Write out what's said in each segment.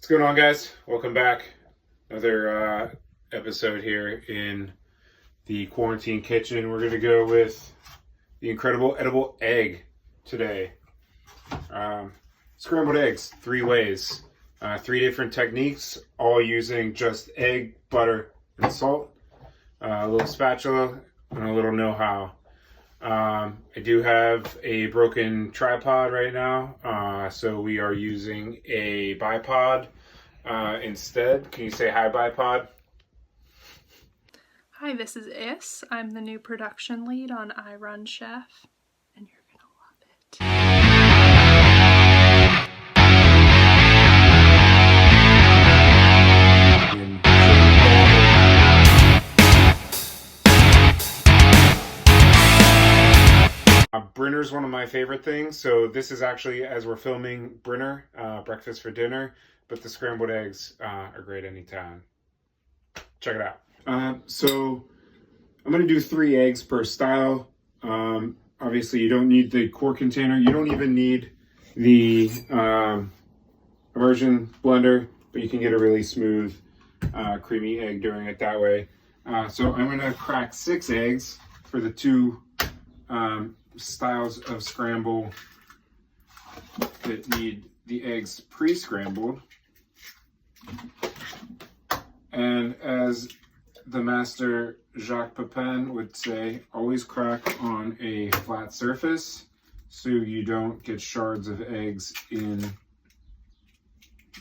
What's going on, guys? Welcome back. Another episode here in the quarantine kitchen. We're going to go with the incredible edible egg today. Scrambled eggs, 3 ways. 3 different techniques, all using just egg, butter, and salt. A little spatula, and a little know-how. I do have a broken tripod right now, so we are using a bipod instead. Can you say hi, bipod? Hi, this is Is. I'm the new production lead on Irun Chef, and you're gonna love it. Brinner's one of my favorite things, so this is actually, as we're filming Brinner, breakfast for dinner, but the scrambled eggs are great anytime. Check it out. So I'm going to do 3 eggs per style. Obviously, you don't need the quart container. You don't even need the immersion blender, but you can get a really smooth, creamy egg doing it that way. So I'm going to crack 6 eggs for the 2 styles of scramble that need the eggs pre-scrambled. And as the master Jacques Pepin would say, always crack on a flat surface so you don't get shards of eggs in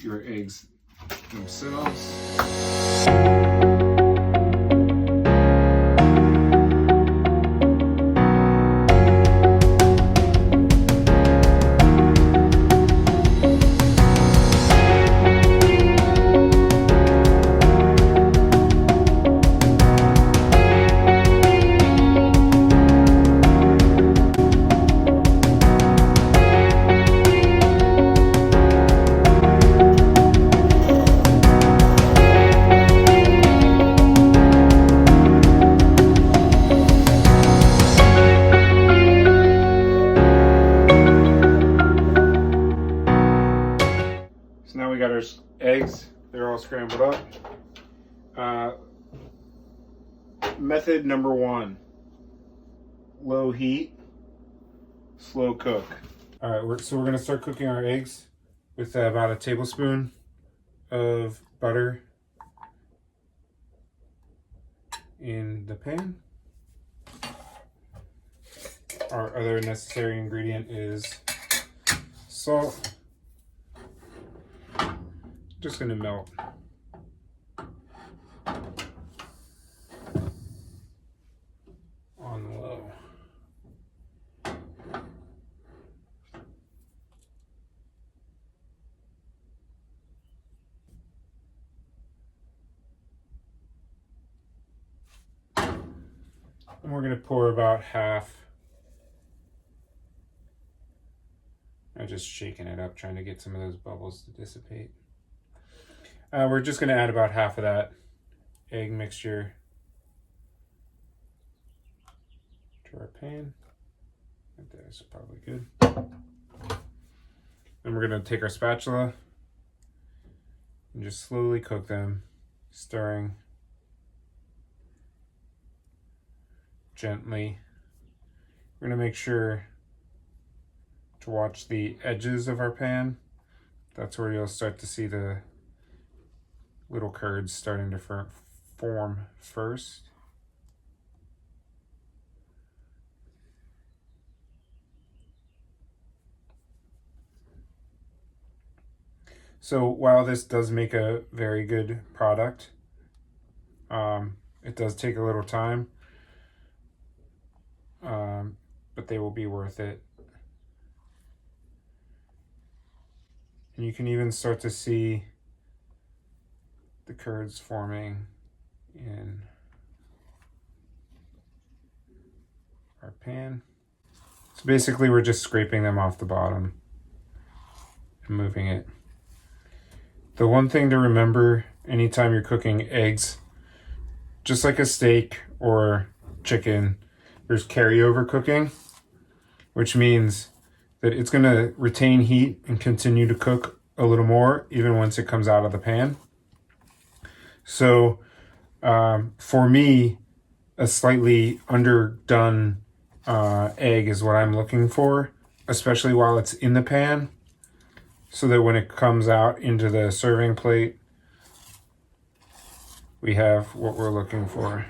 your eggs themselves. Now we got our eggs, they're all scrambled up. Method number 1, low heat, slow cook. All right, so we're gonna start cooking our eggs with about a tablespoon of butter in the pan. Our other necessary ingredient is salt. Just gonna melt. On low. And we're gonna pour about half. I'm just shaking it up, trying to get some of those bubbles to dissipate. We're just going to add about half of that egg mixture to our pan. Right there is probably good. Then we're going to take our spatula and just slowly cook them, stirring gently. We're going to make sure to watch the edges of our pan. That's where you'll start to see the little curds starting to form first. So while this does make a very good product, it does take a little time, but they will be worth it. And you can even start to see the curds forming in our pan. So basically we're just scraping them off the bottom and moving it. The one thing to remember anytime you're cooking eggs, just like a steak or chicken, there's carryover cooking, which means that it's going to retain heat and continue to cook a little more even once it comes out of the pan. So for me, a slightly underdone egg is what I'm looking for, especially while it's in the pan, so that when it comes out into the serving plate, we have what we're looking for.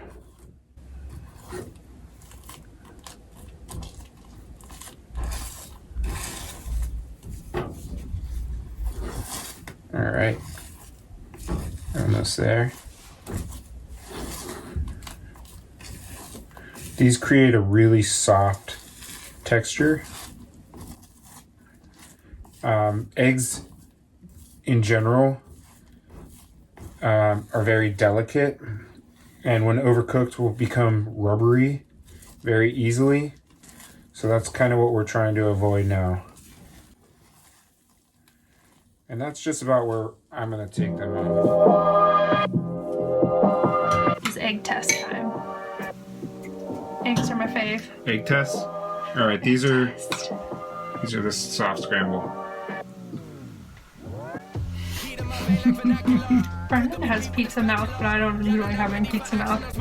All right, almost there. These create a really soft texture. Eggs in general are very delicate, and when overcooked will become rubbery very easily. So that's kind of what we're trying to avoid now. And that's just about where I'm gonna take them out. It's egg test time. Eggs are my fave. Egg test? All right, these are the soft scramble. Brendan has pizza mouth, but I don't enjoy having pizza mouth.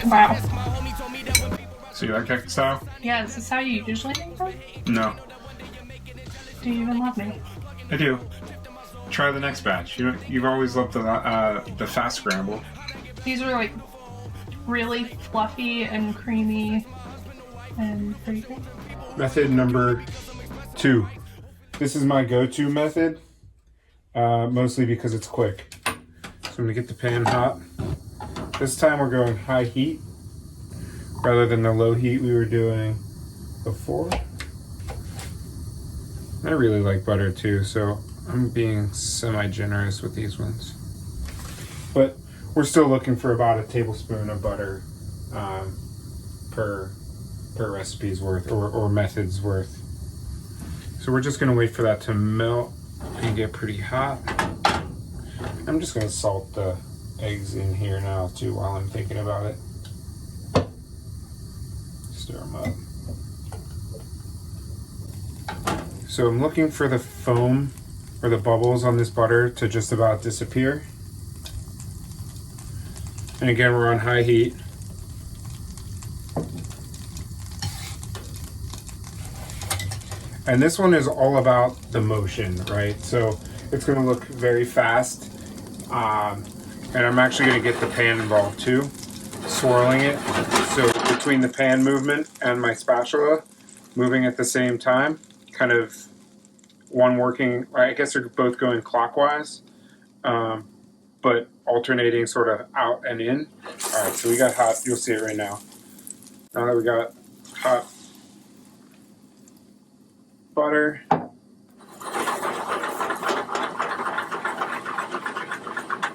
Wow. So you like that style? Yeah, is this how you usually make them? No. Do you even love me? I do. Try the next batch. You've always loved the fast scramble. These are like really fluffy and creamy and pretty good. Method number 2. This is my go-to method, mostly because it's quick. So I'm gonna get the pan hot. This time we're going high heat rather than the low heat we were doing before. I really like butter too, so I'm being semi-generous with these ones. But we're still looking for about a tablespoon of butter per recipe's worth or method's worth. So we're just gonna wait for that to melt and get pretty hot. I'm just gonna salt the eggs in here now too while I'm thinking about it. Stir them up. So I'm looking for the foam or the bubbles on this butter to just about disappear. And again, we're on high heat. And this one is all about the motion, right? So it's gonna look very fast. And I'm actually gonna get the pan involved too, swirling it. So between the pan movement and my spatula moving at the same time, kind of one working, I guess they're both going clockwise, but alternating sort of out and in. All right, so we got hot, you'll see it right now. Now that we got hot butter,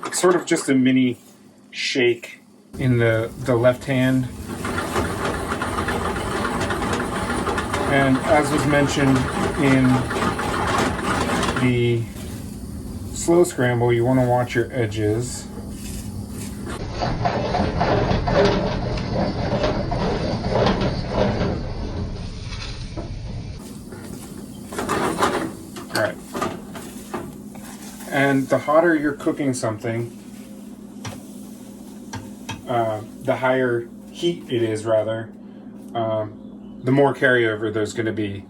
it's sort of just a mini shake in the left hand. And as was mentioned in the slow scramble, you want to watch your edges. All right. And the hotter you're cooking something, the higher heat it is, rather, the more carryover there's going to be.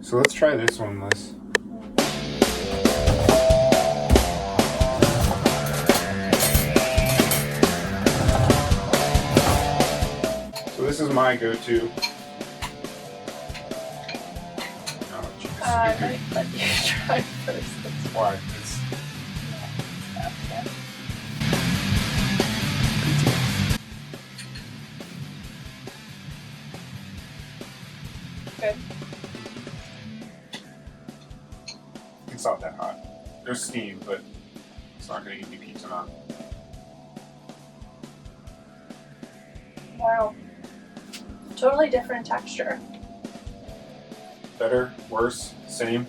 So let's try this one, Liz. So this is my go-to. Oh, geez. Let you try first. That's Why? good. It's not that hot. There's steam, but it's not going to give you pizza on. Wow. Totally different texture. Better, worse, same?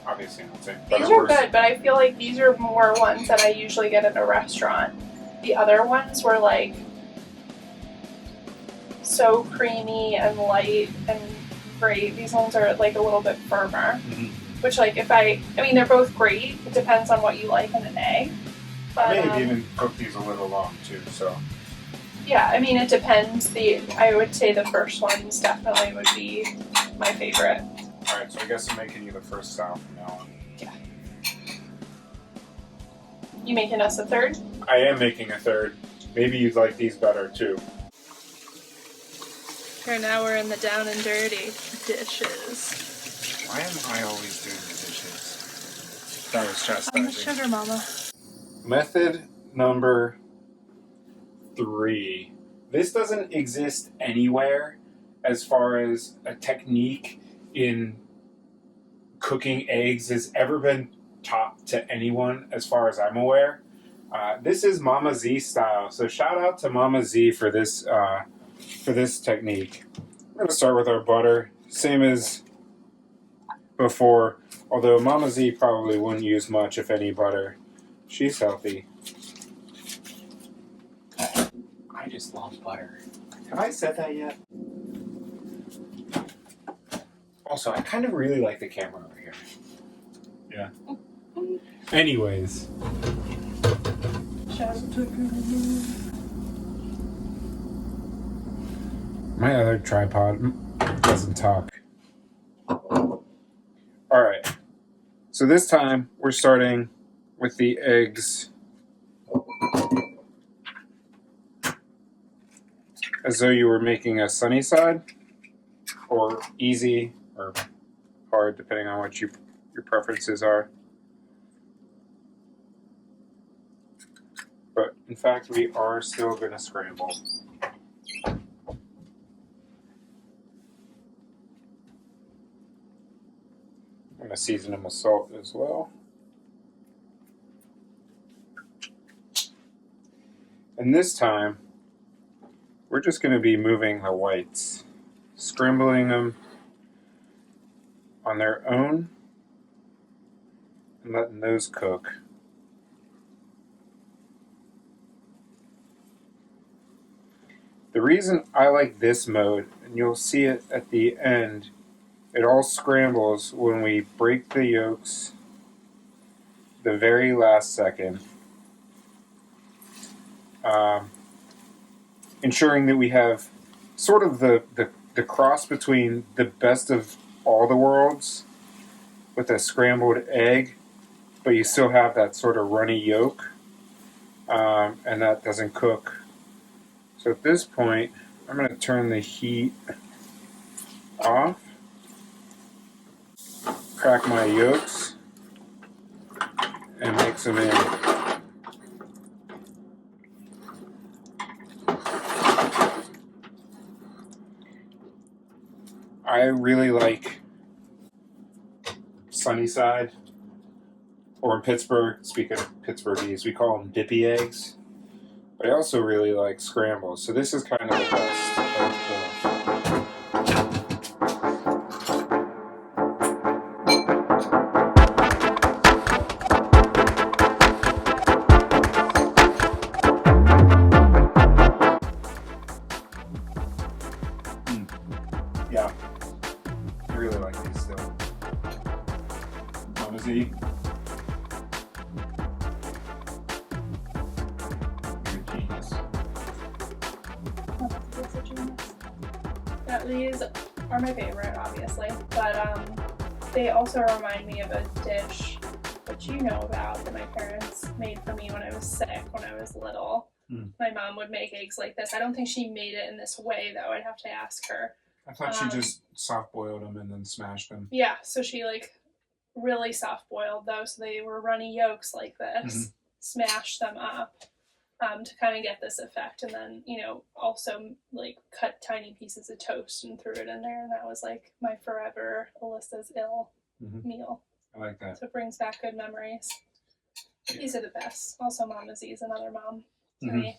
Obviously not same. These are good, but I feel like these are more ones that I usually get at a restaurant. The other ones were like so creamy and light and great. These ones are like a little bit firmer. Which, like, I mean, they're both great. It depends on what you like in an egg. But, I may have even cooked these a little long too, so. Yeah, I mean, it depends. I would say the first ones definitely would be my favorite. Alright, so I guess I'm making you the first style from now on. Yeah. You making us a third? I am making a third. Maybe you'd like these better too. Here, now we're in the down and dirty dishes. Why am I always doing the dishes? That was I'm the chastising. sugar mama. Method number 3. This doesn't exist anywhere as far as a technique in cooking eggs has ever been taught to anyone as far as I'm aware. This is Mama Z style, so shout out to Mama Z for this technique. We're going to start with our butter, same as before, although Mama Z probably wouldn't use much, if any, butter. She's healthy. I just love butter. Have I said that yet? Also, I kind of really like the camera over here. Yeah. Anyways. My other tripod doesn't talk. Alright. So this time, we're starting with the eggs as though you were making a sunny side, or easy, or hard, depending on what your preferences are. But in fact, we are still going to scramble. I'm going to season them with salt as well. And this time, we're just going to be moving the whites, scrambling them on their own and letting those cook. The reason I like this mode, and you'll see it at the end, it all scrambles when we break the yolks the very last second, ensuring that we have sort of the cross between the best of all the worlds with a scrambled egg, but you still have that sort of runny yolk, and that doesn't cook. So at this point, I'm going to turn the heat off, crack my yolks, and mix them in. I really like sunny side, or in Pittsburgh, speaking of Pittsburghese, we call them dippy eggs. But I also really like scrambles, so this is kind of the best of both. Yeah, I really like these still. Mama Z. Yeah, these are my favorite, obviously, but they also remind me of a dish which you know about that my parents made for me when I was sick, when I was little. My mom would make eggs like this. I don't think she made it in this way, though. I'd have to ask her. I thought she just soft boiled them and then smashed them. Yeah, so she like really soft boiled those, so they were runny yolks like this, smashed them up to kind of get this effect, and then, you know, also like cut tiny pieces of toast and threw it in there, and that was like my forever Alyssa's ill meal. I like that. So it brings back good memories. These are the best. Also, Mama Z is another mom to me.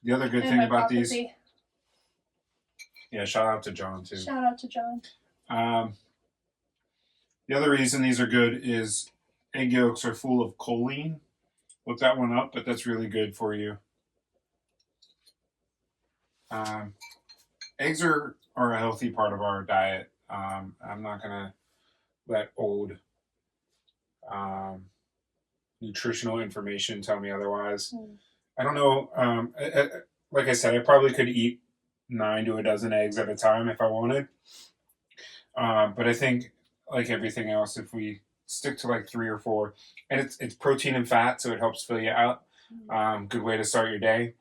The other good And thing my about Papa these, Z. yeah, shout out to John too. Shout out to John. The other reason these are good is egg yolks are full of choline. Look that one up, but that's really good for you. Eggs are a healthy part of our diet. I'm not gonna let old nutritional information tell me otherwise. I don't know. Like I said, I probably could eat 9 to a dozen eggs at a time if I wanted. But I think, like everything else, if we stick to like 3 or 4, and it's protein and fat, so it helps fill you out. Good way to start your day.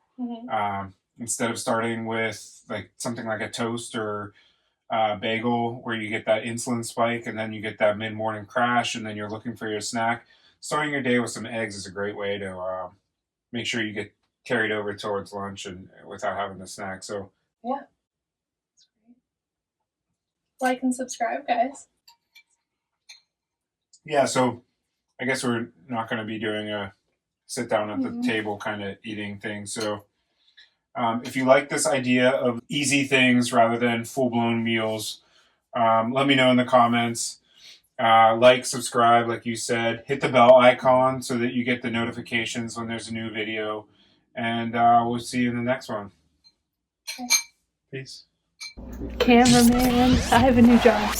Instead of starting with like something like a toast or bagel where you get that insulin spike and then you get that mid-morning crash and then you're looking for your snack. Starting your day with some eggs is a great way to make sure you get carried over towards lunch and without having the snack. So yeah, that's great. Like and subscribe, guys. Yeah, so I guess we're not going to be doing a sit down at the table kind of eating thing. So if you like this idea of easy things rather than full-blown meals, let me know in the comments. Like, subscribe, like you said. Hit the bell icon so that you get the notifications when there's a new video. And we'll see you in the next one. Okay. Peace. Cameraman, I have a new job.